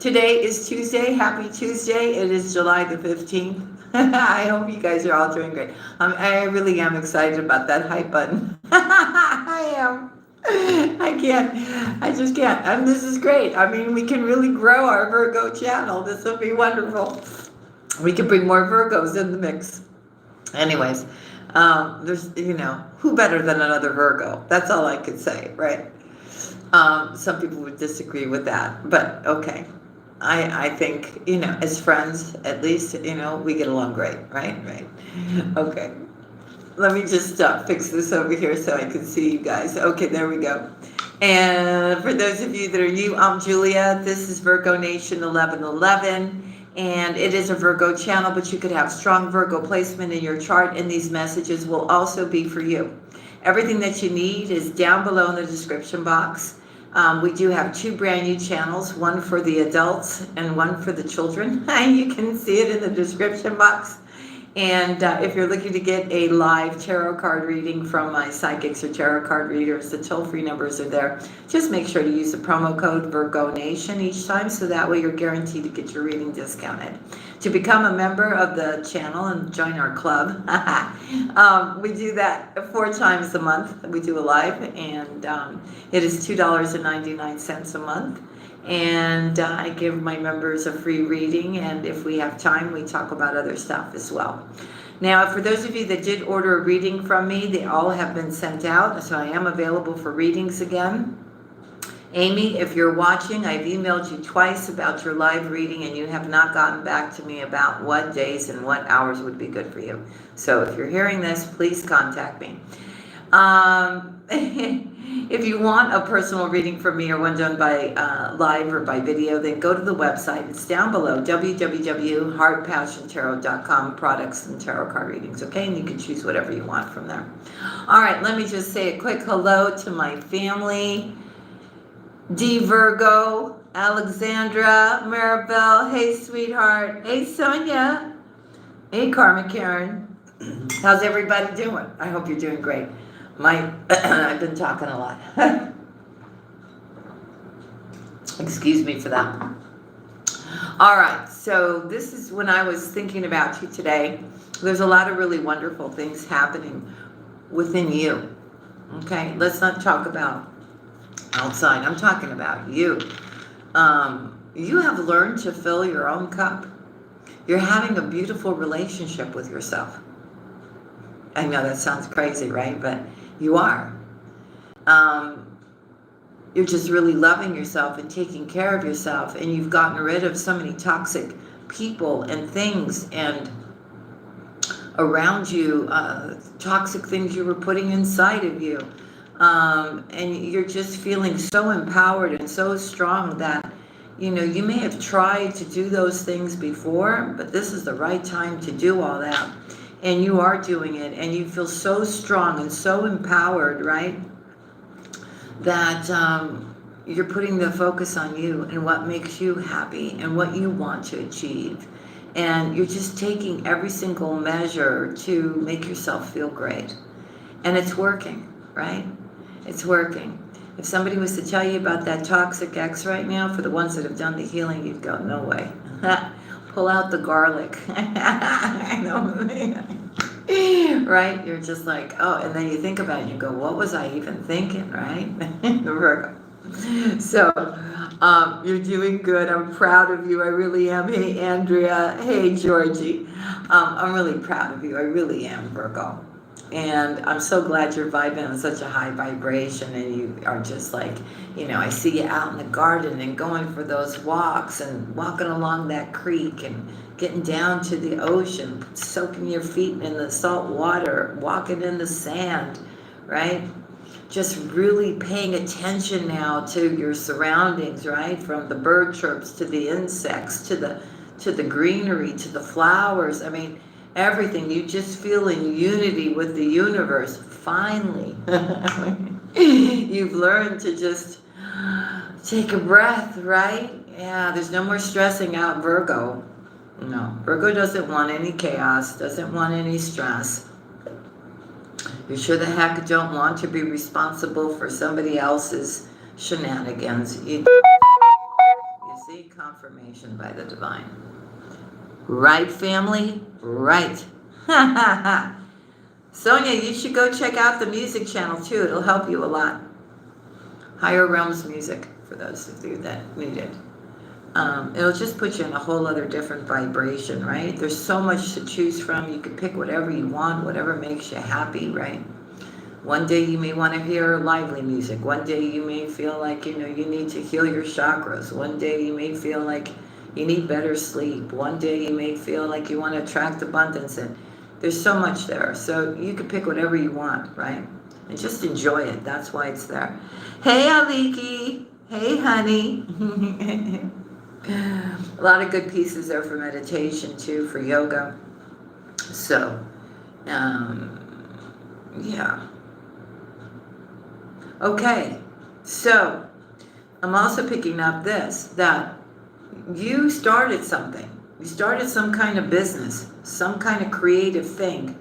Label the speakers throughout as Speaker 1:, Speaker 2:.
Speaker 1: Today is Tuesday. Happy Tuesday. It is July the 15th. I hope you guys are all doing great. I really am excited about that hype button. I am. I just can't. And this is great. I mean, we can really grow our Virgo channel. This will be wonderful. We can bring more Virgos in the mix. Anyways, there's, who better than another Virgo? That's all I could say, right? Some people would disagree with that, but okay. I think, as friends, at least, we get along great, right? Right. Okay. Let me just fix this over here so I can see you guys. Okay, there we go. And for those of you that are new, I'm Julia. This is Virgo Nation 1111. And it is a Virgo channel, but you could have strong Virgo placement in your chart, and these messages will also be for you. Everything that you need is down below in the description box. We do have 2 brand new channels, one for the adults and one for the children. You can see it in the description box. And if you're looking to get a live tarot card reading from my psychics or tarot card readers, the toll-free numbers are there. Just make sure to use the promo code Virgo Nation each time, so that way you're guaranteed to get your reading discounted. To become a member of the channel and join our club, we do that 4 times a month. We do a live, and it is $2.99 a month. And I give my members a free reading, and if we have time, we talk about other stuff as well. Now, for those of you that did order a reading from me, they all have been sent out, so I am available for readings again. Amy, if you're watching, I've emailed you twice about your live reading, and you have not gotten back to me about what days and what hours would be good for you. So if you're hearing this, please contact me. If you want a personal reading from me or one done by live or by video, then go to the website. It's down below, www.heartpassiontarot.com, products and tarot card readings, okay? And you can choose whatever you want from there. All right, let me just say a quick hello to my family. D. Virgo, Alexandra, Maribel, hey, sweetheart. Hey, Sonia. Hey, Karma Karen. How's everybody doing? I hope you're doing great. I've been talking a lot. Excuse me for that. All right, so this is when I was thinking about you today. There's a lot of really wonderful things happening within you. Okay, let's not talk about outside. I'm talking about you. You have learned to fill your own cup. You're having a beautiful relationship with yourself. I know that sounds crazy, right? But you are. You're just really loving yourself and taking care of yourself, and you've gotten rid of so many toxic people and things and around you, toxic things you were putting inside of you. And you're just feeling so empowered and so strong that, you may have tried to do those things before, but this is the right time to do all that. And you are doing it, and you feel so strong and so empowered, right? That you're putting the focus on you and what makes you happy and what you want to achieve. And you're just taking every single measure to make yourself feel great. And it's working, right? It's working. If somebody was to tell you about that toxic ex right now, for the ones that have done the healing, you'd go, no way. Pull out the garlic. I know. Right? You're just like, oh, and then you think about it and you go, what was I even thinking, right? Virgo. So, you're doing good. I'm proud of you. I really am. Hey, Andrea. Hey, Georgie. I'm really proud of you. I really am, Virgo. And I'm so glad you're vibing on such a high vibration, and you are just like, I see you out in the garden and going for those walks and walking along that creek and getting down to the ocean, soaking your feet in the salt water, walking in the sand, right? Just really paying attention now to your surroundings, right? From the bird chirps to the insects to the greenery to the flowers. I mean, everything. You just feel in unity with the universe. Finally, you've learned to just take a breath, right? Yeah, there's no more stressing out, Virgo. No, Virgo doesn't want any chaos, doesn't want any stress. You sure the heck don't want to be responsible for somebody else's shenanigans. You see, confirmation by the divine. Right, family? Right. Sonia, you should go check out the music channel too. It'll help you a lot. Higher Realms Music, for those of you that need it. It'll just put you in a whole other different vibration, right? There's so much to choose from. You can pick whatever you want, whatever makes you happy, right? One day you may want to hear lively music. One day you may feel like, you need to heal your chakras. One day you may feel like you need better sleep. One day you may feel like you want to attract abundance. And there's so much there. So you can pick whatever you want, right? And just enjoy it. That's why it's there. Hey, Aliki. Hey, honey. A lot of good pieces there for meditation, too, for yoga. So, yeah. Okay. So, I'm also picking up this, that you started something. You started some kind of business, some kind of creative thing.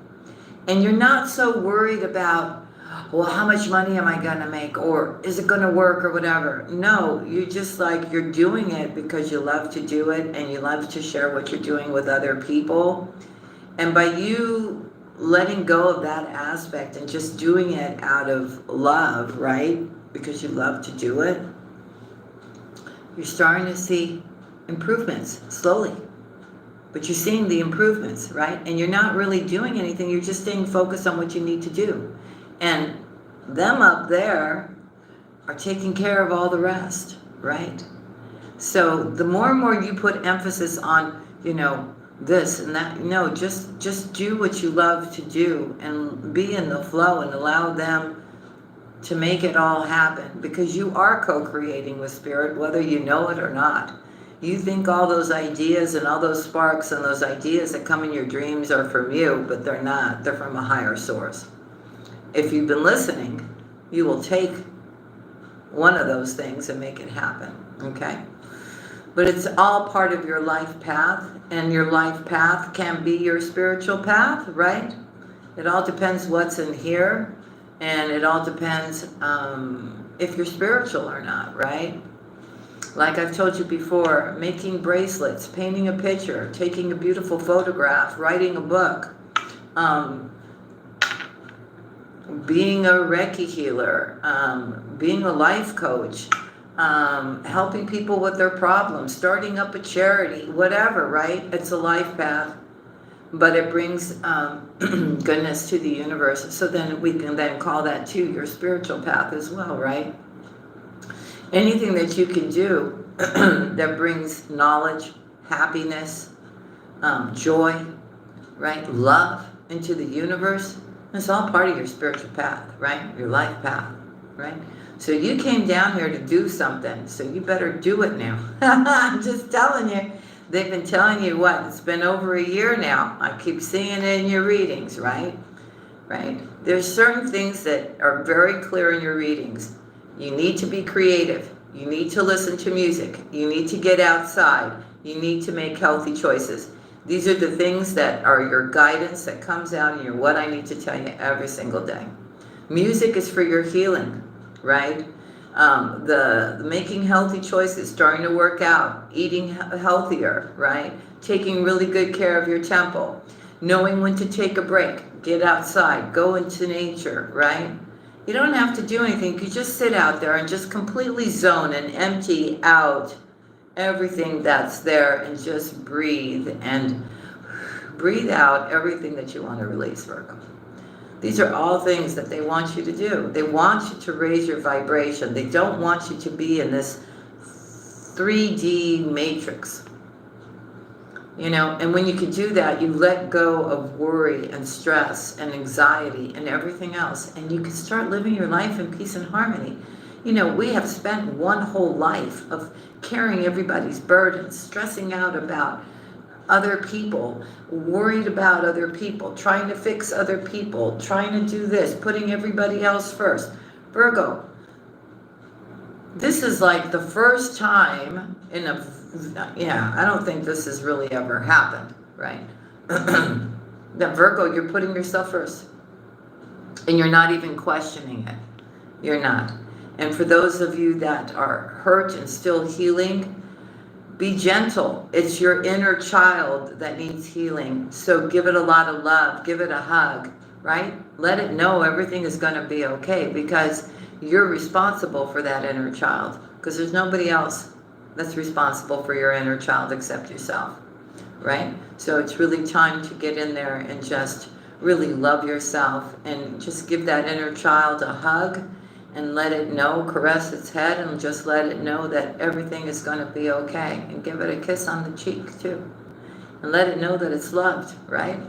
Speaker 1: And you're not so worried about, well, how much money am I going to make? Or is it going to work or whatever? No, you're just like, you're doing it because you love to do it and you love to share what you're doing with other people. And by you letting go of that aspect and just doing it out of love, right? Because you love to do it, you're starting to see improvements slowly. But you're seeing the improvements, right? And you're not really doing anything. You're just staying focused on what you need to do. And them up there are taking care of all the rest, right? So the more and more you put emphasis on, this and that, just do what you love to do and be in the flow and allow them to make it all happen, because you are co-creating with spirit, whether you know it or not. You think all those ideas and all those sparks and those ideas that come in your dreams are from you, but they're not. They're from a higher source. If you've been listening, you will take one of those things and make it happen, okay? But it's all part of your life path, and your life path can be your spiritual path, right? It all depends what's in here, and it all depends if you're spiritual or not, right? Like I've told you before, making bracelets, painting a picture, taking a beautiful photograph, writing a book, being a Reiki healer, being a life coach, helping people with their problems, starting up a charity, whatever, right? It's a life path, but it brings goodness to the universe. So then we can then call that too your spiritual path as well, right? Anything that you can do that brings knowledge, happiness, joy, right? Love into the universe. It's all part of your spiritual path, right? Your life path, right? So you came down here to do something, so you better do it now. I'm just telling you. They've been telling you what? It's been over a year now. I keep seeing it in your readings, right? Right? There's certain things that are very clear in your readings. You need to be creative. You need to listen to music. You need to get outside. You need to make healthy choices. These are the things that are your guidance that comes out and you're what I need to tell you every single day. Music is for your healing, right? The making healthy choices, starting to work out, eating healthier, right? Taking really good care of your temple, knowing when to take a break, get outside, go into nature, right? You don't have to do anything. You just sit out there and just completely zone and empty out everything that's there and just breathe and breathe out everything that you want to release, Virgo. These are all things that they want you to do. They want you to raise your vibration. They don't want you to be in this 3D matrix. And when you can do that, you let go of worry and stress and anxiety and everything else, and you can start living your life in peace and harmony. We have spent one whole life of carrying everybody's burdens, stressing out about other people, worried about other people, trying to fix other people, trying to do this, putting everybody else first. Virgo, this is like the first time in I don't think this has really ever happened, right? That Virgo, you're putting yourself first. And you're not even questioning it. You're not. And for those of you that are hurt and still healing, Be gentle. It's your inner child that needs healing. So give it a lot of love. Give it a hug, right? Let it know everything is going to be okay, because you're responsible for that inner child, because there's nobody else that's responsible for your inner child except yourself, right? So it's really time to get in there and just really love yourself and just give that inner child a hug and let it know, caress its head and just let it know that everything is going to be okay, and give it a kiss on the cheek too, and let it know that it's loved, right?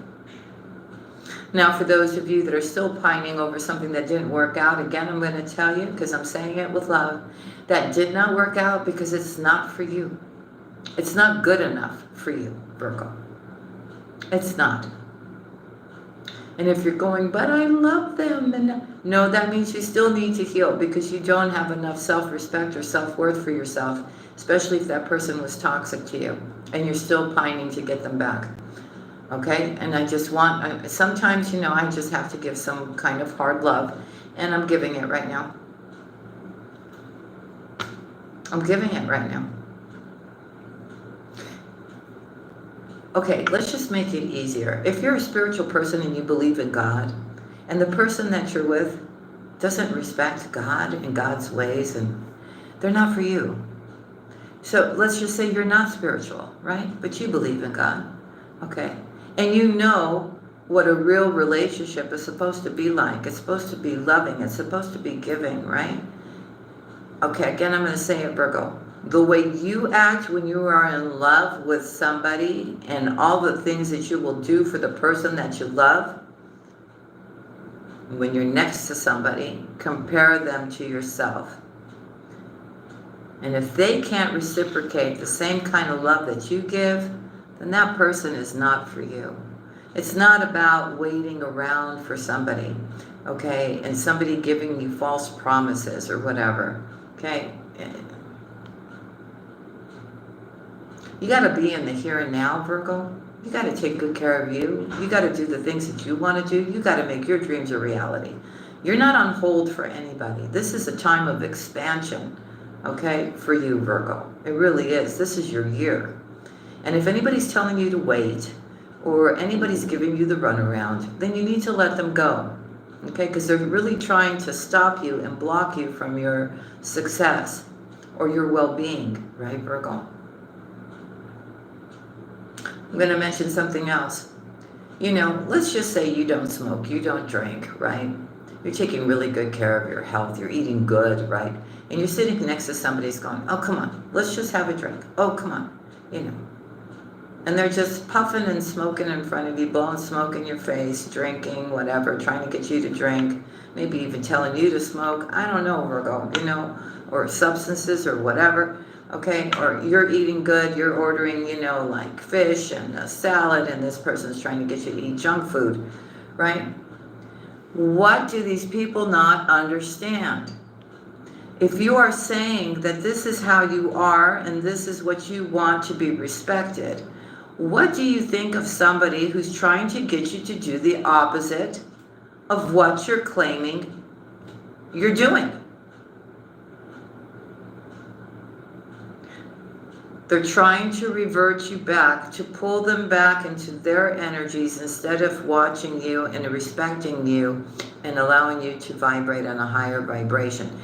Speaker 1: Now, for those of you that are still pining over something that didn't work out, again, I'm going to tell you, because I'm saying it with love, that did not work out because it's not for you. It's not good enough for you, Virgo. It's not. And if you're going, but I love them, and no, that means you still need to heal, because you don't have enough self-respect or self-worth for yourself, especially if that person was toxic to you and you're still pining to get them back. Okay? And I just want, sometimes, you know, I just have to give some kind of hard love, and I'm giving it right now. I'm giving it right now. Okay, let's just make it easier. If you're a spiritual person and you believe in God, and the person that you're with doesn't respect God and God's ways, and they're not for you. So let's just say you're not spiritual, right? But you believe in God, okay? And you know what a real relationship is supposed to be like. It's supposed to be loving. It's supposed to be giving, right? Okay, again, I'm going to say it, Virgo. The way you act when you are in love with somebody, and all the things that you will do for the person that you love, when you're next to somebody, compare them to yourself. And if they can't reciprocate the same kind of love that you give, then that person is not for you. It's not about waiting around for somebody, okay, and somebody giving you false promises or whatever, okay? You got to be in the here and now, Virgo. You got to take good care of you. You got to do the things that you want to do. You got to make your dreams a reality. You're not on hold for anybody. This is a time of expansion, okay, for you, Virgo. It really is. This is your year. And if anybody's telling you to wait, or anybody's giving you the runaround, then you need to let them go, okay? Because they're really trying to stop you and block you from your success or your well-being, right, Virgo? I'm going to mention something else. You know, let's just say you don't smoke, you don't drink, right? You're taking really good care of your health, you're eating good, right? And you're sitting next to somebody who's going, oh, come on, let's just have a drink. Oh, come on, you know. And they're just puffing and smoking in front of you, blowing smoke in your face, drinking, whatever, trying to get you to drink, maybe even telling you to smoke. I don't know, Virgo, you know, or substances or whatever, okay? Or you're eating good, you're ordering, you know, like fish and a salad, and this person's trying to get you to eat junk food, right? What do these people not understand? If you are saying that this is how you are and this is what you want to be respected, what do you think of somebody who's trying to get you to do the opposite of what you're claiming you're doing? They're trying to revert you back, to pull them back into their energies instead of watching you and respecting you and allowing you to vibrate on a higher vibration.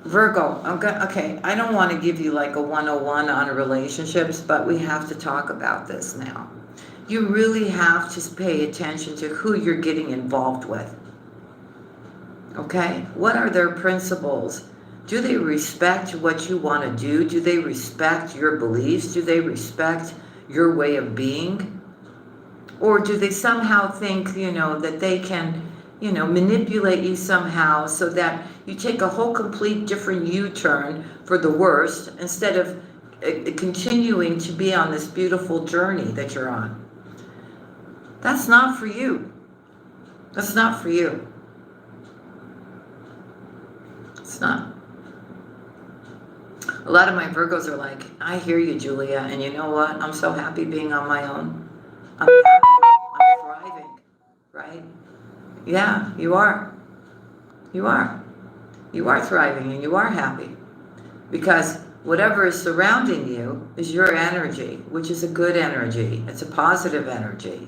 Speaker 1: Virgo, okay, I don't want to give you like a 101 on relationships, but we have to talk about this now. You really have to pay attention to who you're getting involved with. Okay? What are their principles? Do they respect what you want to do? Do they respect your beliefs? Do they respect your way of being? Or do they somehow think, you know, that they can, you know, manipulate you somehow so that you take a whole complete different U-turn for the worst instead of continuing to be on this beautiful journey that you're on? That's not for you. That's not for you. It's not. A lot of my Virgos are like, I hear you, Julia, and you know what? I'm so happy being on my own. I'm happy. I'm thriving, right? Yeah, you are. You are. You are thriving and you are happy. Because whatever is surrounding you is your energy, which is a good energy. It's a positive energy,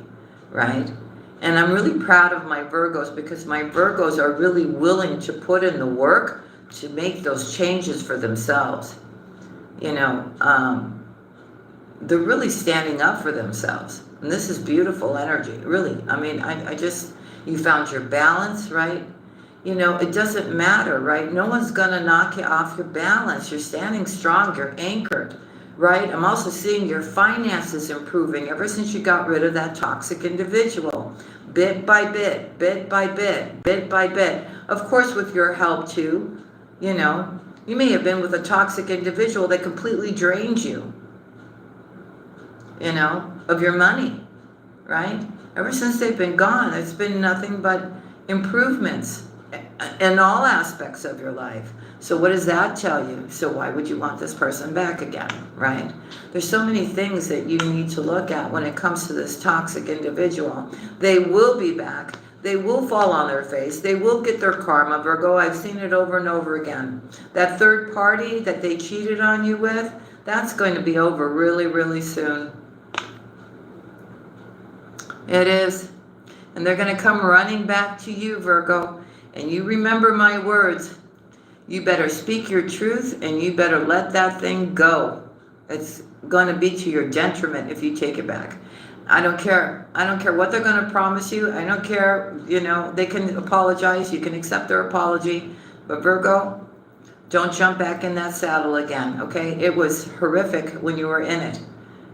Speaker 1: right? And I'm really proud of my Virgos because my Virgos are really willing to put in the work to make those changes for themselves. You know, they're really standing up for themselves. And this is beautiful energy, really. I mean, I just, you found your balance, right? You know, it doesn't matter, right? No one's going to knock you off your balance. You're standing strong. You're anchored, right? I'm also seeing your finances improving ever since you got rid of that toxic individual. Bit by bit, bit by bit, bit by bit. Of course, with your help too, you know. You may have been with a toxic individual that completely drained you, you know, of your money, right? Ever since they've been gone, it's been nothing but improvements in all aspects of your life. So what does that tell you? So why would you want this person back again, right? There's so many things that you need to look at when it comes to this toxic individual. They will be back. They will fall on their face. They will get their karma, Virgo. I've seen it over and over again. That third party that they cheated on you with, that's going to be over really, really soon. It is. And they're going to come running back to you, Virgo. And you remember my words. You better speak your truth and you better let that thing go. It's going to be to your detriment if you take it back. I don't care. I don't care what they're going to promise you. I don't care. You know, they can apologize. You can accept their apology. But Virgo, don't jump back in that saddle again, okay? It was horrific when you were in it.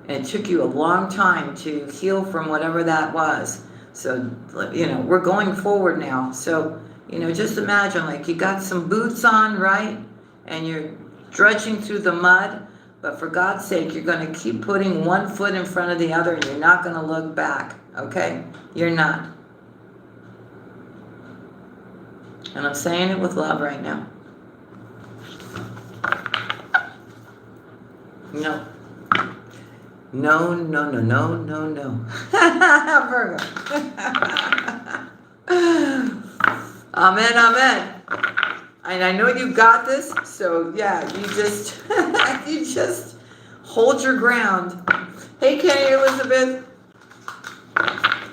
Speaker 1: And it took you a long time to heal from whatever that was. So, you know, we're going forward now. So, you know, just imagine like you got some boots on, right? And you're drudging through the mud. But for God's sake, you're going to keep putting one foot in front of the other and you're not going to look back, okay? You're not. And I'm saying it with love right now. No. No, no, no, no, no, no. Virgo. Amen, amen. And I know you got this, so yeah, you just you just hold your ground. Hey, Kenny, Elizabeth.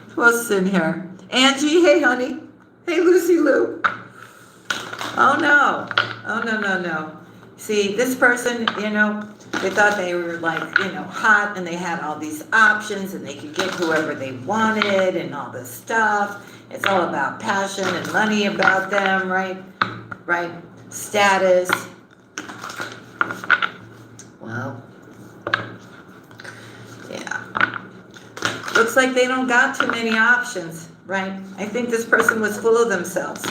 Speaker 1: Who else is in here? Angie, hey, honey. Hey, Lucy Lou. Oh, no. Oh, no, no, no. See, this person, you know, they thought they were like, you know, hot and they had all these options and they could get whoever they wanted and all this stuff. It's all about passion and money about them, right? Right? Status. Well, yeah. Looks like they don't got too many options, right? I think this person was full of themselves.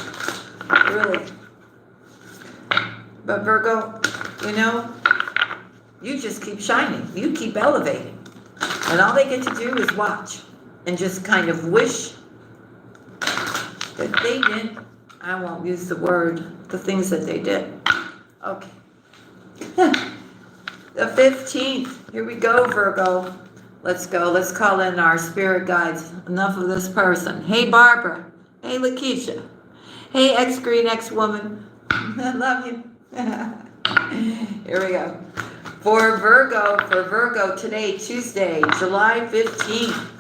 Speaker 1: Really. But Virgo, you know, you just keep shining. You keep elevating. And all they get to do is watch and just kind of wish that they didn't, I won't use the word, the things that they did. Okay. The 15th. Here we go, Virgo. Let's go. Let's call in our spirit guides. Enough of this person. Hey, Barbara. Hey, Lakeisha. Hey, ex-green ex-woman. I love you. Here we go. For Virgo today, Tuesday, July 15th.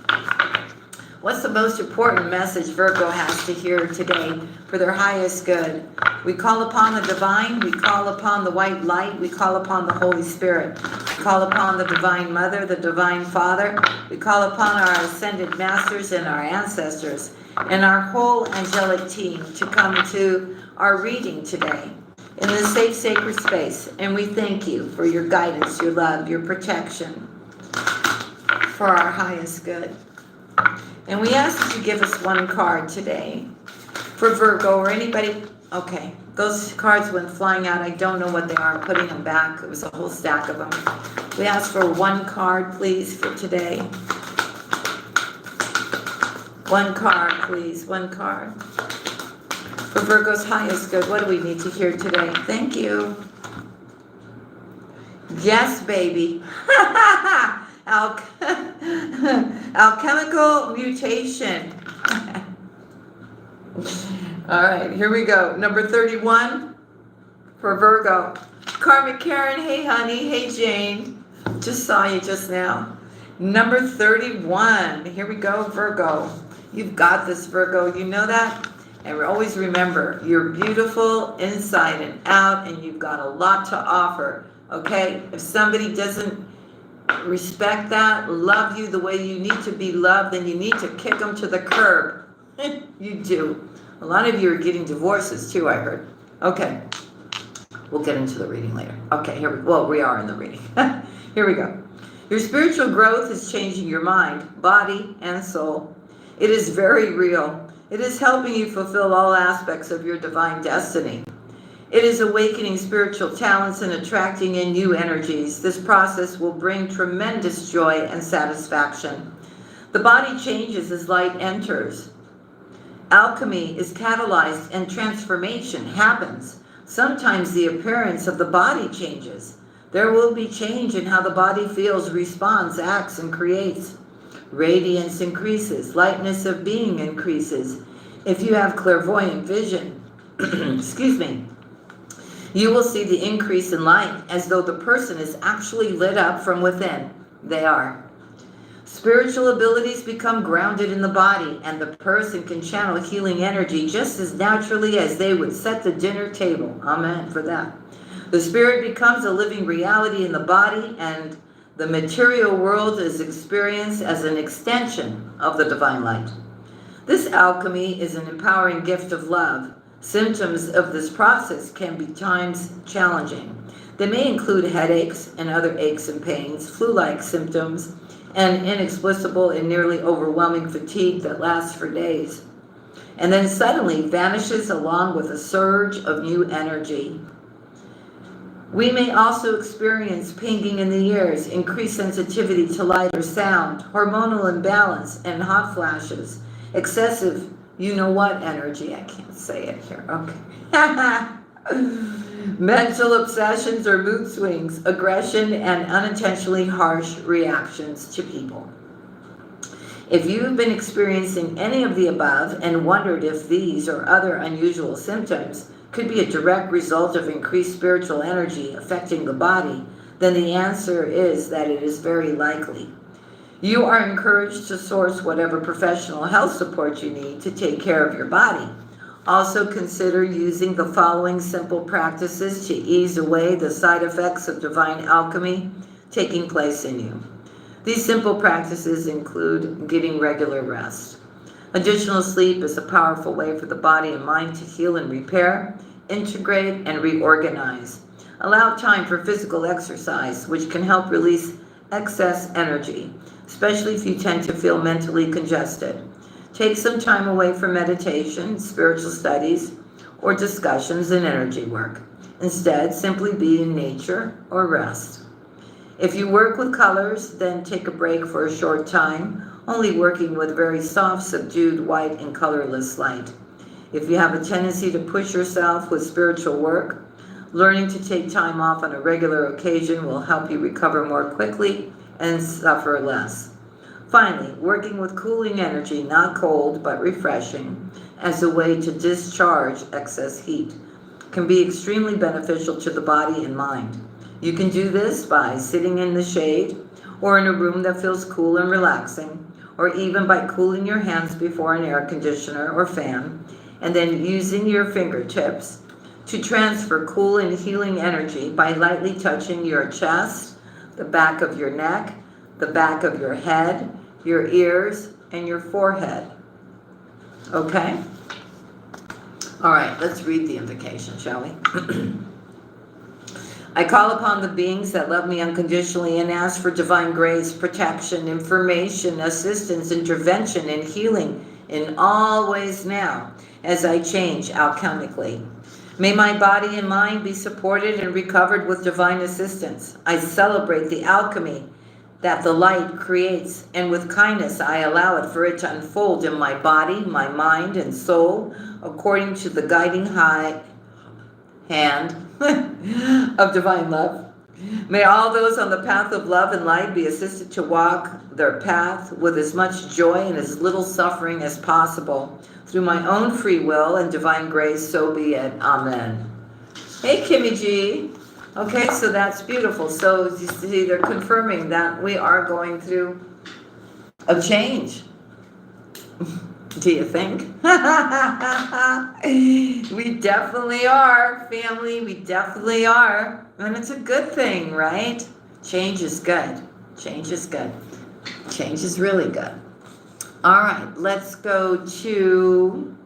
Speaker 1: What's the most important message Virgo has to hear today for their highest good? We call upon the divine. We call upon the white light. We call upon the Holy Spirit. We call upon the Divine Mother, the Divine Father. We call upon our ascended masters and our ancestors and our whole angelic team to come to our reading today in this safe, sacred space. And we thank you for your guidance, your love, your protection for our highest good. And we ask that you give us one card today for Virgo or anybody. Okay, those cards went flying out. I don't know what they are. I'm putting them back. It was a whole stack of them. We ask for one card, please, for today. One card, please. One card. For Virgo's highest good, what do we need to hear today? Thank you. Yes, baby. Alchemical mutation. All right, here we go. Number 31 for Virgo. Karmic Karen, hey honey, hey Jane. Just saw you just now. Number 31. Here we go, Virgo. You've got this, Virgo. You know that? And always remember, you're beautiful inside and out, and you've got a lot to offer. Okay? If somebody doesn't respect that, love you the way you need to be loved, then you need to kick them to the curb. You do. A lot of you are getting divorces too, I heard. Okay. We'll get into the reading later. Okay, we are in the reading. Here we go. Your spiritual growth is changing your mind, body, and soul. It is very real. It is helping you fulfill all aspects of your divine destiny. It is awakening spiritual talents and attracting in new energies. This process will bring tremendous joy and satisfaction. The body changes as light enters. Alchemy is catalyzed and transformation happens. Sometimes the appearance of the body changes. There will be change in how the body feels, responds, acts, and creates. Radiance increases. Lightness of being increases. If you have clairvoyant vision, excuse me, you will see the increase in light as though the person is actually lit up from within. They are. Spiritual abilities become grounded in the body, and the person can channel healing energy just as naturally as they would set the dinner table. Amen for that. The spirit becomes a living reality in the body, and the material world is experienced as an extension of the divine light. This alchemy is an empowering gift of love. Symptoms of this process can be times challenging. They may include headaches and other aches and pains, flu-like symptoms, and inexplicable and nearly overwhelming fatigue that lasts for days, and then suddenly vanishes along with a surge of new energy. We may also experience pinging in the ears, increased sensitivity to light or sound, hormonal imbalance, and hot flashes, excessive you-know-what energy. I can't say it here. Okay. Mental obsessions or mood swings, aggression, and unintentionally harsh reactions to people. If you've been experiencing any of the above and wondered if these or other unusual symptoms could be a direct result of increased spiritual energy affecting the body, then the answer is that it is very likely. You are encouraged to source whatever professional health support you need to take care of your body. Also consider using the following simple practices to ease away the side effects of divine alchemy taking place in you. These simple practices include getting regular rest. Additional sleep is a powerful way for the body and mind to heal and repair, integrate, and reorganize. Allow time for physical exercise, which can help release excess energy, especially if you tend to feel mentally congested. Take some time away from meditation, spiritual studies, or discussions and energy work. Instead, simply be in nature or rest. If you work with colors, then take a break for a short time, only working with very soft, subdued white and colorless light. If you have a tendency to push yourself with spiritual work, learning to take time off on a regular occasion will help you recover more quickly and suffer less. Finally, working with cooling energy, not cold but refreshing, as a way to discharge excess heat, can be extremely beneficial to the body and mind. You can do this by sitting in the shade or in a room that feels cool and relaxing, or even by cooling your hands before an air conditioner or fan, and then using your fingertips to transfer cool and healing energy by lightly touching your chest, the back of your neck, the back of your head, your ears, and your forehead. Okay? All right, let's read the invocation, shall we? I call upon the beings that love me unconditionally and ask for divine grace, protection, information, assistance, intervention, and healing in all ways now as I change alchemically. May my body and mind be supported and recovered with divine assistance. I celebrate the alchemy that the light creates, and with kindness I allow it for it to unfold in my body, my mind, and soul, according to the guiding high hand of divine love. May all those on the path of love and light be assisted to walk their path with as much joy and as little suffering as possible. Through my own free will and divine grace, so be it. Amen. Hey, Kimmy G. Okay, so that's beautiful. So you see, they're confirming that we are going through a change. Do you think? We definitely are, family. We definitely are. And it's a good thing, right? Change is good. Change is good. Change is really good. All right, let's go to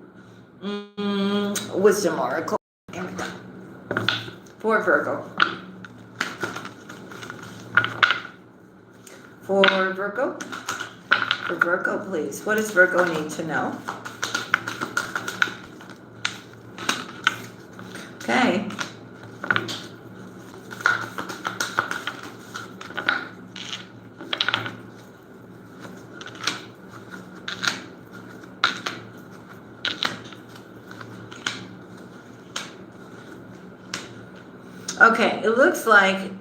Speaker 1: Wisdom Oracle. Here we go. For Virgo. For Virgo. For Virgo, please. What does Virgo need to know? Okay. Okay, it looks like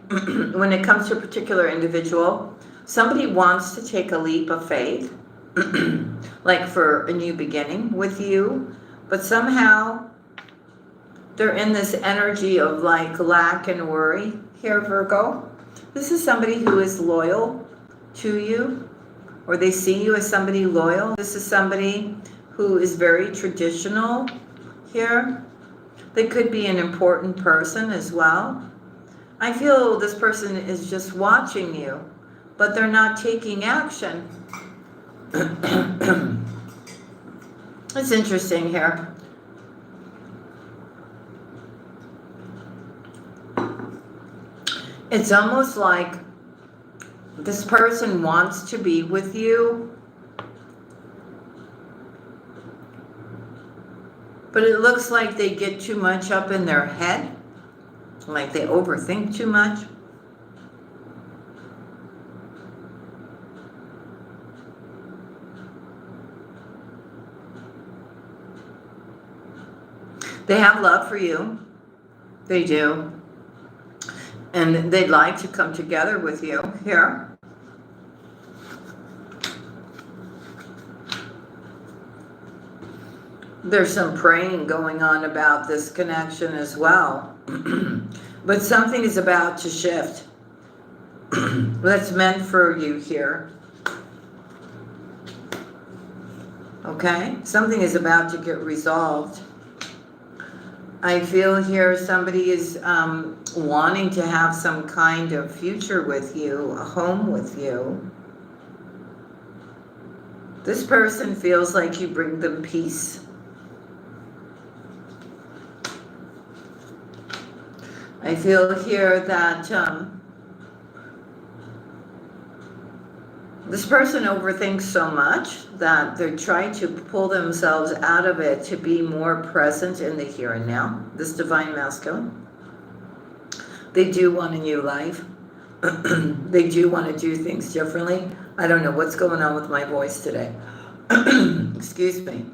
Speaker 1: when it comes to a particular individual, somebody wants to take a leap of faith, like for a new beginning with you, but somehow they're in this energy of like lack and worry here, Virgo. This is somebody who is loyal to you, or they see you as somebody loyal. This is somebody who is very traditional here. They could be an important person as well. I feel this person is just watching you, but they're not taking action. It's interesting here. It's almost like this person wants to be with you, but it looks like they get too much up in their head, like they overthink too much. They have love for you. They do. And they'd like to come together with you here. There's some praying going on about this connection as well. But something is about to shift. That's meant for you here. Okay? Something is about to get resolved. I feel here somebody is wanting to have some kind of future with you, a home with you. This person feels like you bring them peace. I feel here that this person overthinks so much that they're trying to pull themselves out of it to be more present in the here and now. This divine masculine. They do want a new life. They do want to do things differently. I don't know what's going on with my voice today. Excuse me.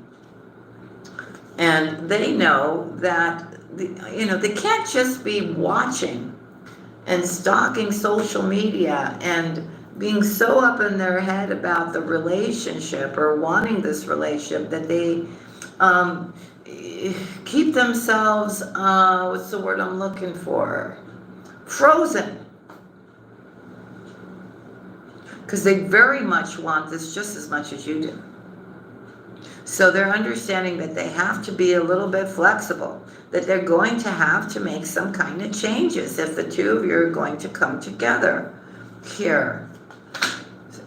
Speaker 1: And they know that they can't just be watching and stalking social media and being so up in their head about the relationship or wanting this relationship that they keep themselves, what's the word I'm looking for? Frozen. Because they very much want this just as much as you do. So they're understanding that they have to be a little bit flexible, that they're going to have to make some kind of changes if the two of you are going to come together here.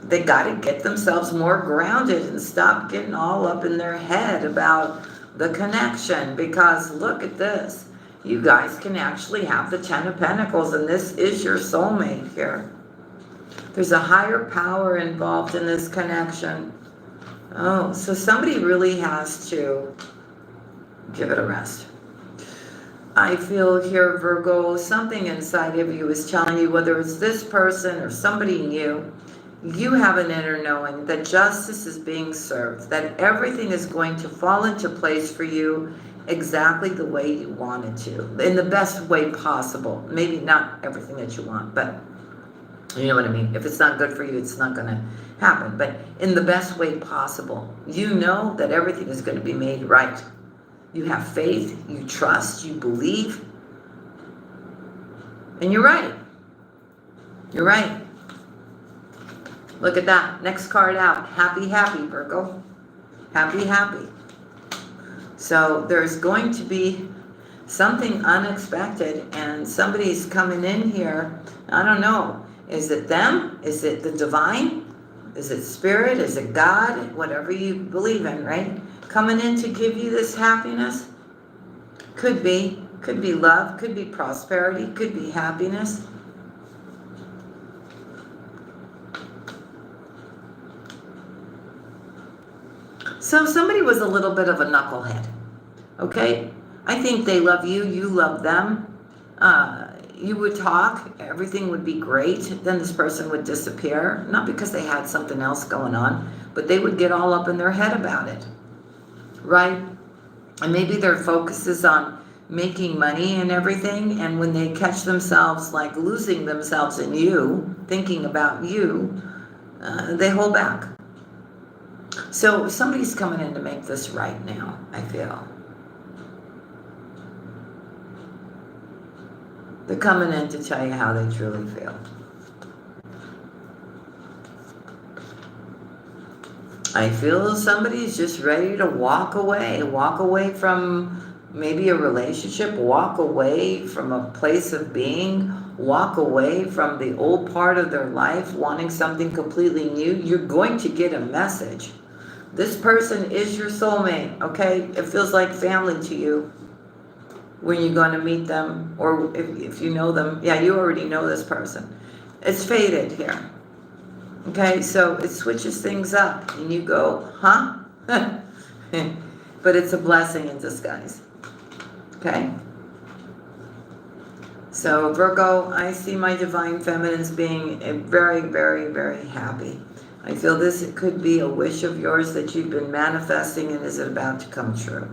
Speaker 1: They got to get themselves more grounded and stop getting all up in their head about the connection, because look at this. You guys can actually have the Ten of Pentacles, and this is your soulmate here. There's a higher power involved in this connection. Oh, so somebody really has to give it a rest. I feel here, Virgo, something inside of you is telling you, whether it's this person or somebody new, you have an inner knowing that justice is being served, that everything is going to fall into place for you exactly the way you want it to, in the best way possible. Maybe not everything that you want, but you know what I mean? If it's not good for you, it's not going to happen. But in the best way possible, you know that everything is going to be made right. You have faith, you trust, you believe. And you're right. You're right. Look at that. Next card out. Happy, happy, Virgo. Happy, happy. So there's going to be something unexpected, and somebody's coming in here. I don't know. Is it them? Is it the divine? Is it spirit? Is it God? Whatever you believe in, right? Coming in to give you this happiness. Could be. Could be love. Could be prosperity. Could be happiness. So somebody was a little bit of a knucklehead. Okay? I think they love you. You love them. You would talk. Everything would be great. Then this person would disappear. Not because they had something else going on, but they would get all up in their head about it. Right? And maybe their focus is on making money and everything. And when they catch themselves like losing themselves in you, thinking about you, they hold back. So somebody's coming in to make this right now, I feel. They're coming in to tell you how they truly feel. I feel somebody's just ready to walk away from maybe a relationship, walk away from a place of being, walk away from the old part of their life, wanting something completely new. You're going to get a message. This person is your soulmate, okay? It feels like family to you when you're going to meet them, or if you know them. Yeah, you already know this person. It's faded here. Okay, so it switches things up, and you go, huh? But it's a blessing in disguise. Okay? So Virgo, I see my divine feminines being very, very, very happy. I feel this could be a wish of yours that you've been manifesting and is about to come true.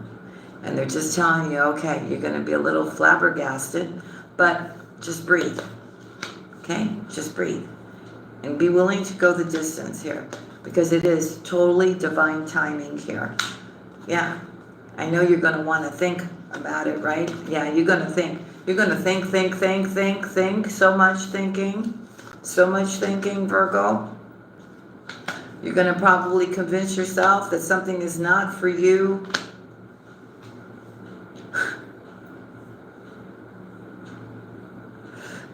Speaker 1: And they're just telling you, okay, you're going to be a little flabbergasted, but just breathe. Okay? Just breathe. And be willing to go the distance here, because it is totally divine timing here. Yeah. I know you're going to want to think about it, right? Yeah, you're going to think. You're going to think. So much thinking, Virgo. You're going to probably convince yourself that something is not for you.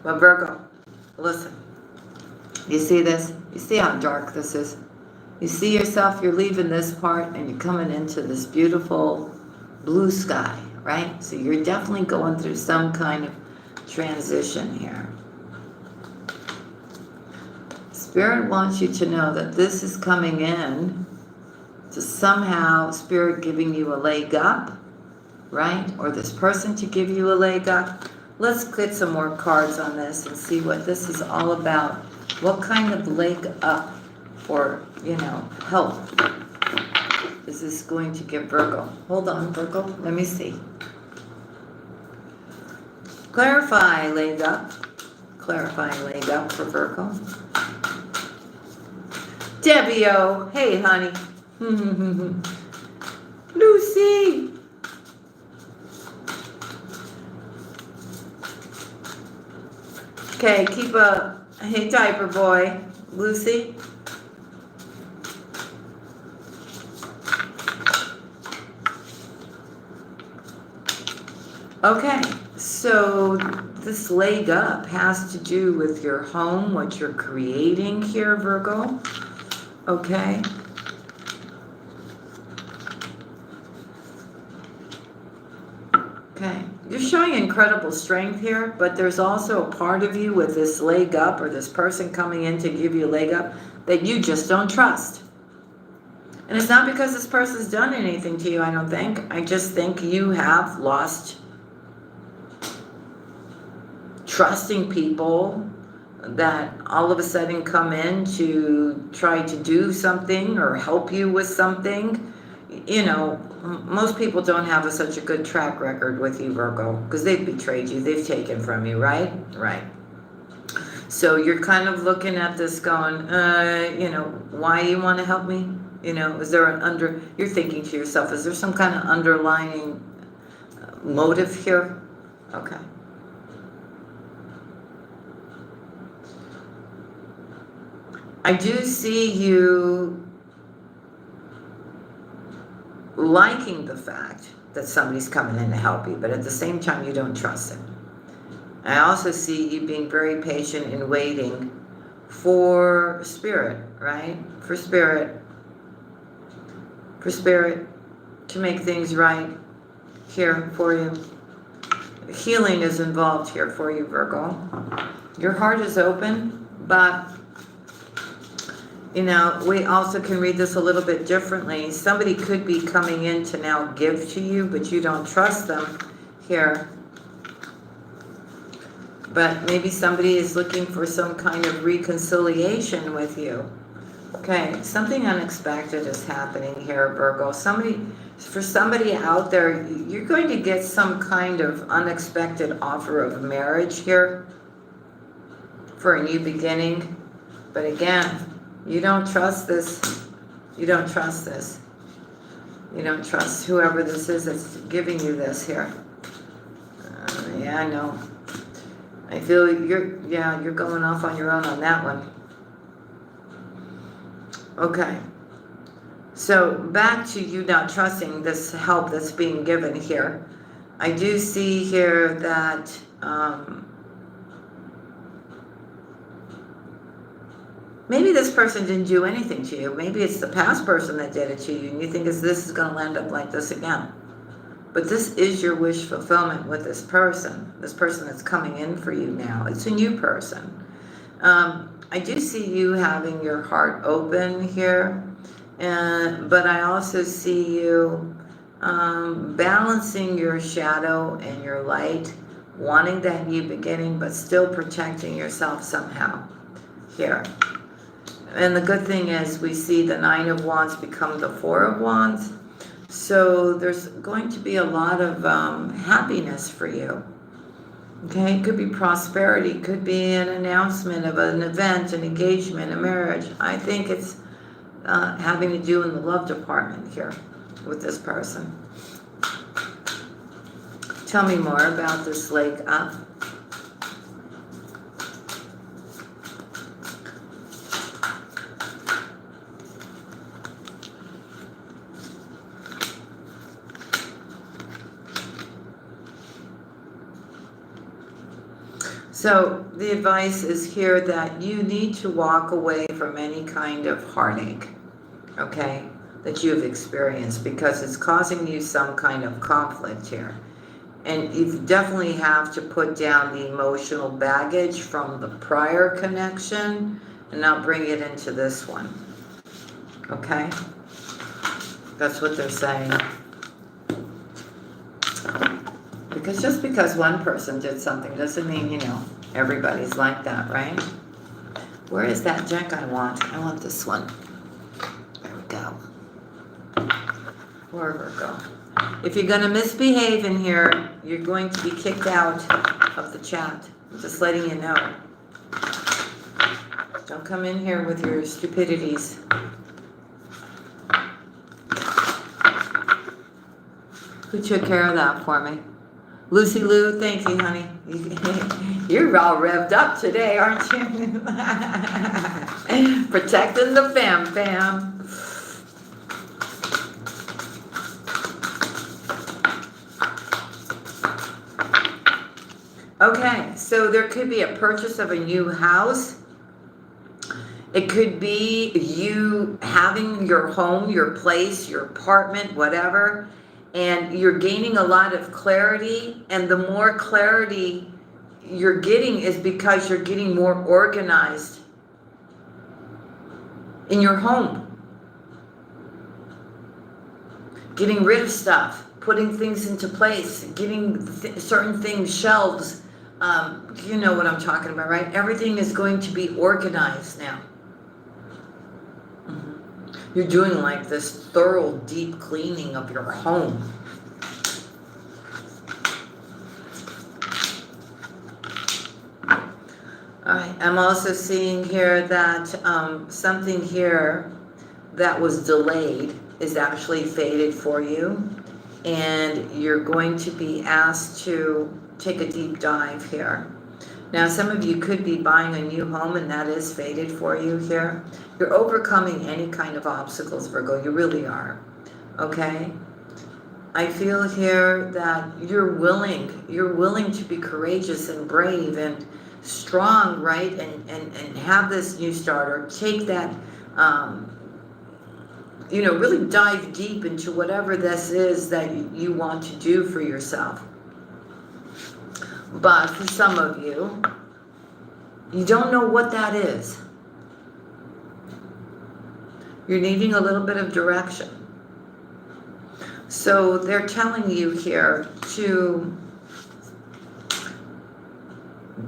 Speaker 1: But Virgo, listen. You see this? You see how dark this is? You see yourself, you're leaving this part and you're coming into this beautiful blue sky, right? So you're definitely going through some kind of transition here. Spirit wants you to know that this is coming in to somehow Spirit giving you a leg up, right? Or this person to give you a leg up. Let's get some more cards on this and see what this is all about. What kind of leg up or, help is this going to give Virgo? Hold on, Virgo. Let me see. Clarify leg up. Clarify leg up for Virgo. Debbie-o. Hey, honey. Lucy. Okay, keep a... Hey, diaper boy. Lucy. Okay, so this leg up has to do with your home, what you're creating here, Virgo. Okay. Okay. You're showing incredible strength here, but there's also a part of you with this leg up or this person coming in to give you a leg up that you just don't trust. And it's not because this person's done anything to you, I don't think. I just think you have lost trusting people that all of a sudden come in to try to do something or help you with something. Most people don't have such a good track record with you, Virgo, because they've betrayed you. They've taken from you, right? Right. So you're kind of looking at this going, why you want to help me? Is there you're thinking to yourself, is there some kind of underlying motive here? Okay. I do see you liking the fact that somebody's coming in to help you, but at the same time, you don't trust them. I also see you being very patient and waiting for spirit, right? For spirit to make things right here for you. Healing is involved here for you, Virgo. Your heart is open, but you know, we also can read this a little bit differently. Somebody could be coming in to now give to you, but you don't trust them here. But maybe somebody is looking for some kind of reconciliation with you. Okay, something unexpected is happening here, Virgo. For somebody out there, you're going to get some kind of unexpected offer of marriage here for a new beginning. But again, you don't trust this. You don't trust this. You don't trust whoever this is that's giving you this here. Yeah, I know. I feel you're going off on your own on that one. Okay. So back to you not trusting this help that's being given here. I do see here that maybe this person didn't do anything to you. Maybe it's the past person that did it to you, and you think this is going to end up like this again. But this is your wish fulfillment with this person that's coming in for you now. It's a new person. I do see you having your heart open here, but I also see you balancing your shadow and your light, wanting that new beginning, but still protecting yourself somehow here. And the good thing is we see the 9 of Wands become the 4 of Wands. So there's going to be a lot of happiness for you. Okay, it could be prosperity, it could be an announcement of an event, an engagement, a marriage. I think it's having to do in the love department here with this person. Tell me more about this lake up. So the advice is here that you need to walk away from any kind of heartache, okay, that you've experienced, because it's causing you some kind of conflict here. And you definitely have to put down the emotional baggage from the prior connection and not bring it into this one, okay? That's what they're saying. Because just because one person did something doesn't mean, you know, everybody's like that, right? Where is that deck I want? I want this one. There we go. Poor Virgo. If you're going to misbehave in here, you're going to be kicked out of the chat. I'm just letting you know. Don't come in here with your stupidities. Who took care of that for me? Lucy Lou, thank you, honey. You're all revved up today, aren't you? Protecting the fam. Okay, so there could be a purchase of a new house. It could be you having your home, your place, your apartment, whatever, and you're gaining a lot of clarity, and the more clarity you're getting is because you're getting more organized in your home. Getting rid of stuff, putting things into place, getting certain things, shelves, you know what I'm talking about, right? Everything is going to be organized now. You're doing like this thorough, deep cleaning of your home. All right, I'm also seeing here that something here that was delayed is actually faded for you. And you're going to be asked to take a deep dive here. Now, some of you could be buying a new home, and that is fated for you here. You're overcoming any kind of obstacles, Virgo. You really are. Okay? I feel here that you're willing to be courageous and brave and strong, right? And have this new start, or take that, really dive deep into whatever this is that you want to do for yourself. But for some of you, you don't know what that is. You're needing a little bit of direction. So they're telling you here to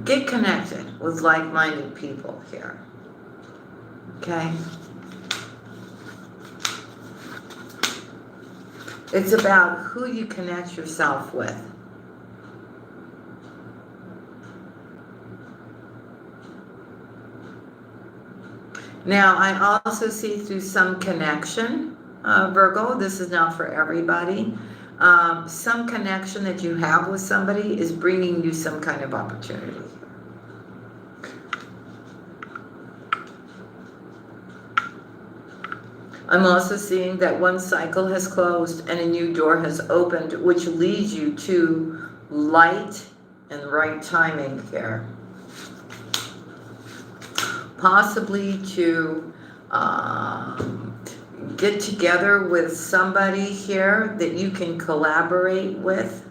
Speaker 1: get connected with like-minded people here. Okay? It's about who you connect yourself with. Now, I also see through some connection, Virgo, this is not for everybody. Some connection that you have with somebody is bringing you some kind of opportunity. I'm also seeing that one cycle has closed and a new door has opened, which leads you to light and right timing here. Possibly to get together with somebody here that you can collaborate with,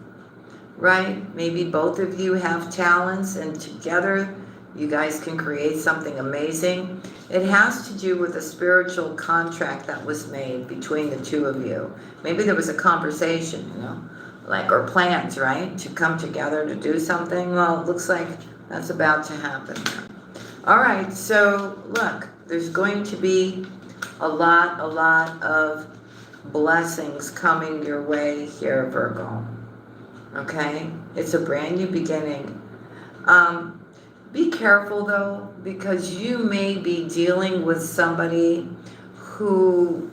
Speaker 1: right? Maybe both of you have talents and together you guys can create something amazing. It has to do with a spiritual contract that was made between the two of you. Maybe there was a conversation, or plans, right? To come together to do something. Well, it looks like that's about to happen. All right, so look, there's going to be a lot of blessings coming your way here, Virgo. Okay? It's a brand new beginning. Be careful, though, because you may be dealing with somebody who,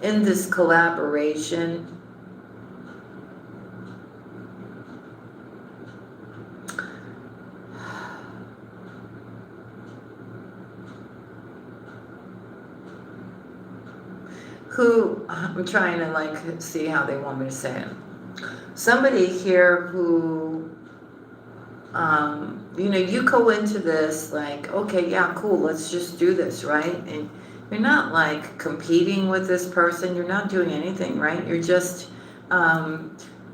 Speaker 1: in this collaboration, I'm trying to see how they want me to say it. Somebody here who, you go into this okay, yeah, cool, let's just do this, right? And you're not competing with this person. You're not doing anything, right? You're just,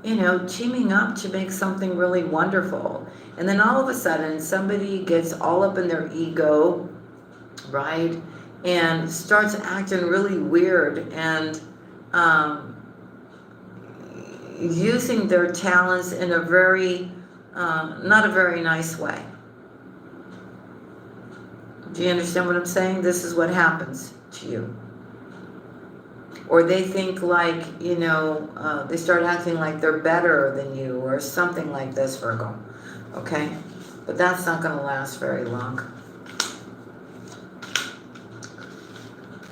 Speaker 1: teaming up to make something really wonderful. And then all of a sudden, somebody gets all up in their ego, right? And starts acting really weird and using their talents in a very, not a very nice way. Do you understand what I'm saying? This is what happens to you. Or they think they start acting like they're better than you or something like this, Virgo. Okay? But that's not going to last very long.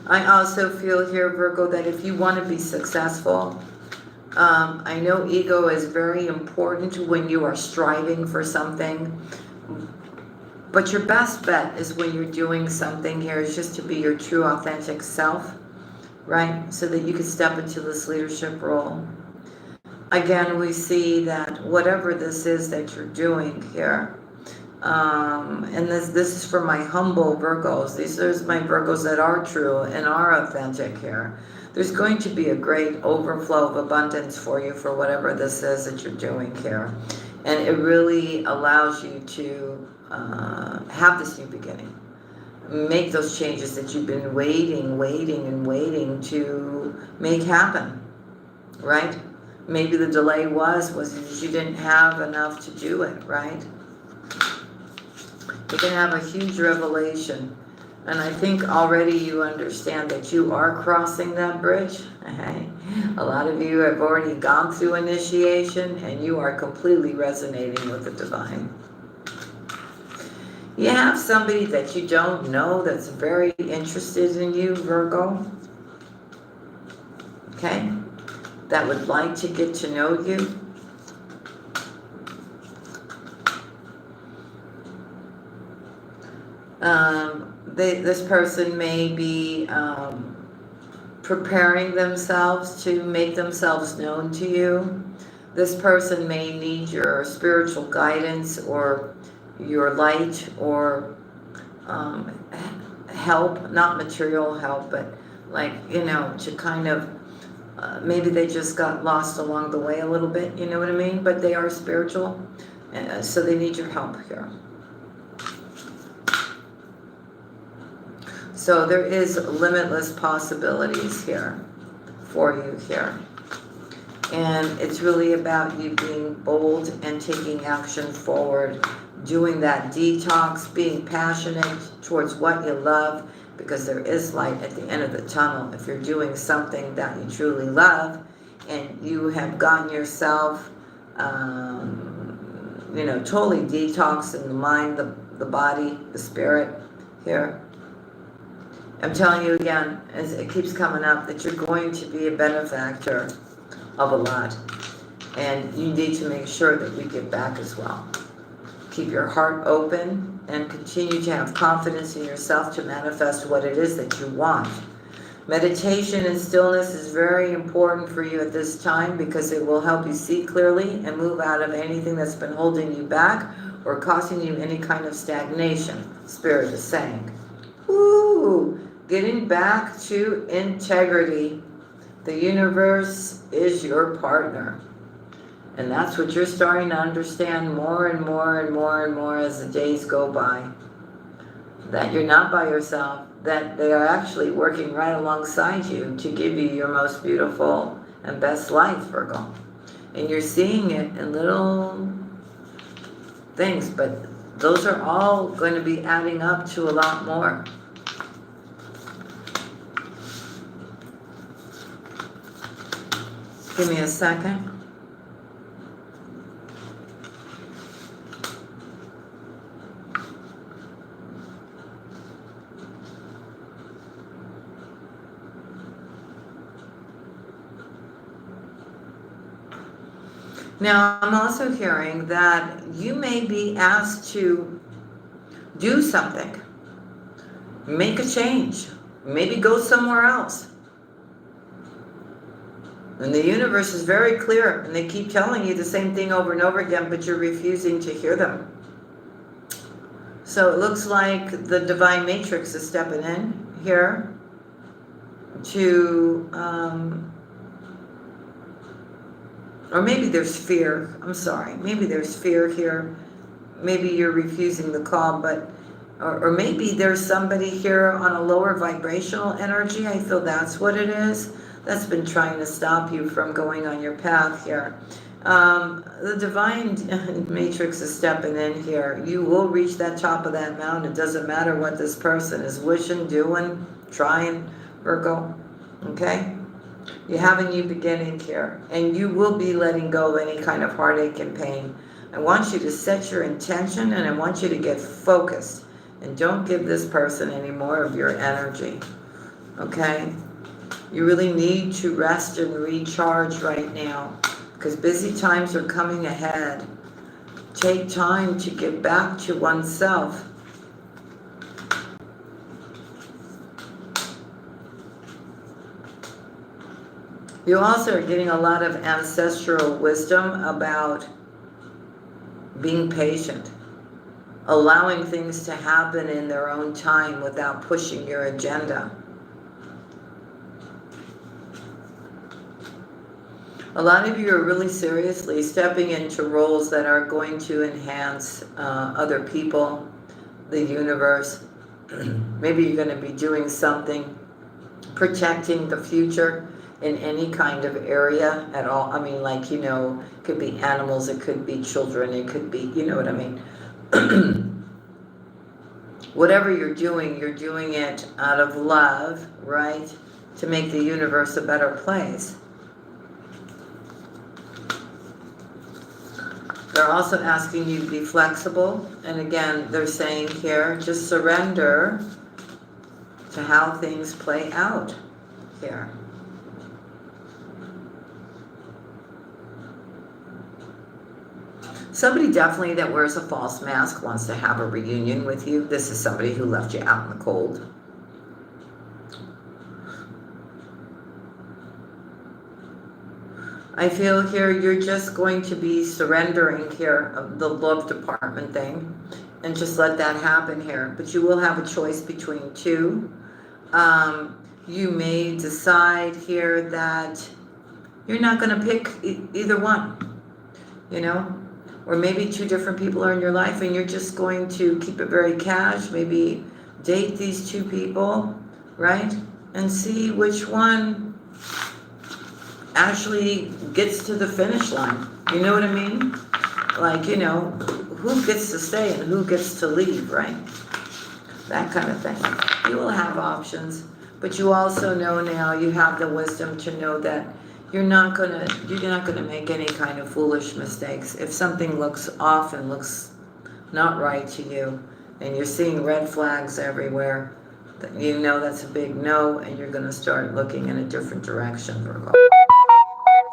Speaker 1: I also feel here, Virgo, that if you want to be successful, I know ego is very important when you are striving for something, but your best bet is when you're doing something here is just to be your true, authentic self, right? So that you can step into this leadership role. Again, we see that whatever this is that you're doing here, and this is for my humble Virgos. These are my Virgos that are true and are authentic here. There's going to be a great overflow of abundance for you for whatever this is that you're doing here. And it really allows you to have this new beginning. Make those changes that you've been waiting to make happen, right? Maybe the delay was that you didn't have enough to do it, right? You can have a huge revelation. And I think already you understand that you are crossing that bridge. Okay? A lot of you have already gone through initiation and you are completely resonating with the divine. You have somebody that you don't know that's very interested in you, Virgo. Okay? That would like to get to know you. This person may be preparing themselves to make themselves known to you. This person may need your spiritual guidance or your light or help, not material help, but like, you know, to kind of, maybe they just got lost along the way a little bit, you know what I mean? But they are spiritual, so they need your help here. So there is limitless possibilities here for you here. And it's really about you being bold and taking action forward, doing that detox, being passionate towards what you love, because there is light at the end of the tunnel. If you're doing something that you truly love and you have gotten yourself, you know, totally detoxed in the mind, the body, the spirit here. I'm telling you again, as it keeps coming up, that you're going to be a benefactor of a lot. And you need to make sure that you give back as well. Keep your heart open and continue to have confidence in yourself to manifest what it is that you want. Meditation and stillness is very important for you at this time because it will help you see clearly and move out of anything that's been holding you back or causing you any kind of stagnation, Spirit is saying. Woo! Getting back to integrity. The universe is your partner. And that's what you're starting to understand more and more and more and more as the days go by. That you're not by yourself, that they are actually working right alongside you to give you your most beautiful and best life, Virgo. And you're seeing it in little things, but those are all going to be adding up to a lot more. Give me a second. Now, I'm also hearing that you may be asked to do something, make a change, maybe go somewhere else. And the universe is very clear, and they keep telling you the same thing over and over again, but you're refusing to hear them. So it looks like the divine matrix is stepping in here to, or maybe there's fear. I'm sorry. Maybe there's fear here. Maybe you're refusing the call, but, or maybe there's somebody here on a lower vibrational energy. I feel that's what it is. That's been trying to stop you from going on your path here. The divine matrix is stepping in here. You will reach that top of that mountain. It doesn't matter what this person is wishing, doing, trying, Virgo. Okay? You have a new beginning here. And you will be letting go of any kind of heartache and pain. I want you to set your intention and I want you to get focused. And don't give this person any more of your energy. Okay? You really need to rest and recharge right now because busy times are coming ahead. Take time to get back to oneself. You also are getting a lot of ancestral wisdom about being patient, allowing things to happen in their own time without pushing your agenda. A lot of you are really seriously stepping into roles that are going to enhance other people, the universe. Maybe you're going to be doing something, protecting the future in any kind of area at all. I mean, like, you know, it could be animals, it could be children, it could be, you know what I mean? Whatever you're doing it out of love, right? To make the universe a better place. They're also asking you to be flexible. And again, they're saying here, just surrender to how things play out here. Somebody definitely that wears a false mask wants to have a reunion with you. This is somebody who left you out in the cold. I feel here you're just going to be surrendering here of the love department thing and just let that happen here. But you will have a choice between two. You may decide here that you're not going to pick either one, you know, or maybe two different people are in your life and you're just going to keep it very cash, maybe date these two people, right? And see which one actually gets to the finish line. You know what I mean? Like, you know, who gets to stay and who gets to leave, right? That kind of thing. You will have options, but you also know now, you have the wisdom to know that you're not gonna make any kind of foolish mistakes. If something looks off and looks not right to you, and you're seeing red flags everywhere, you know that's a big no, and you're gonna start looking in a different direction, Virgo.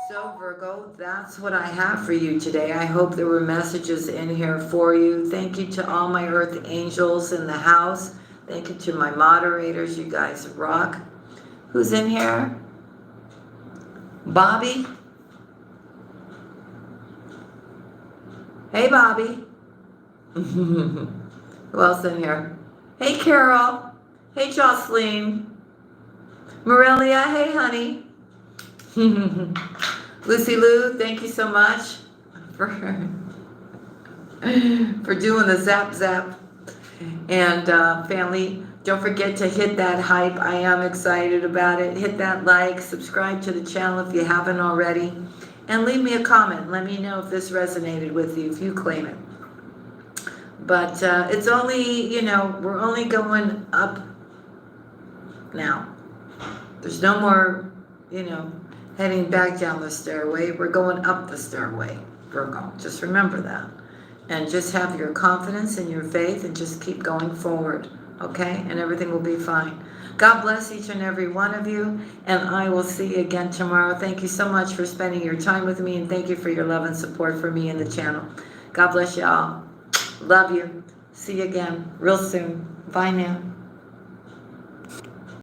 Speaker 1: So Virgo, that's what I have for you today. I hope there were messages in here for you. Thank you to all my earth angels in the house. Thank you to my moderators. You guys rock. Who's in here? Bobby? Hey, Bobby. Who else in here? Hey, Carol. Hey, Jocelyn. Morelia, hey, honey. Lucy Lou, thank you so much for doing the zap zap. And family, don't forget to hit that hype. I am excited about it. Hit that like, subscribe to the channel if you haven't already, and leave me a comment. Let me know if this resonated with you, if you claim it. But it's only, you know, we're only going up now. There's no more, you know, heading back down the stairway. We're going up the stairway, Virgo. Just remember that. And just have your confidence and your faith and just keep going forward, okay? And everything will be fine. God bless each and every one of you, and I will see you again tomorrow. Thank you so much for spending your time with me, and thank you for your love and support for me and the channel. God bless you all. Love you. See you again real soon. Bye now.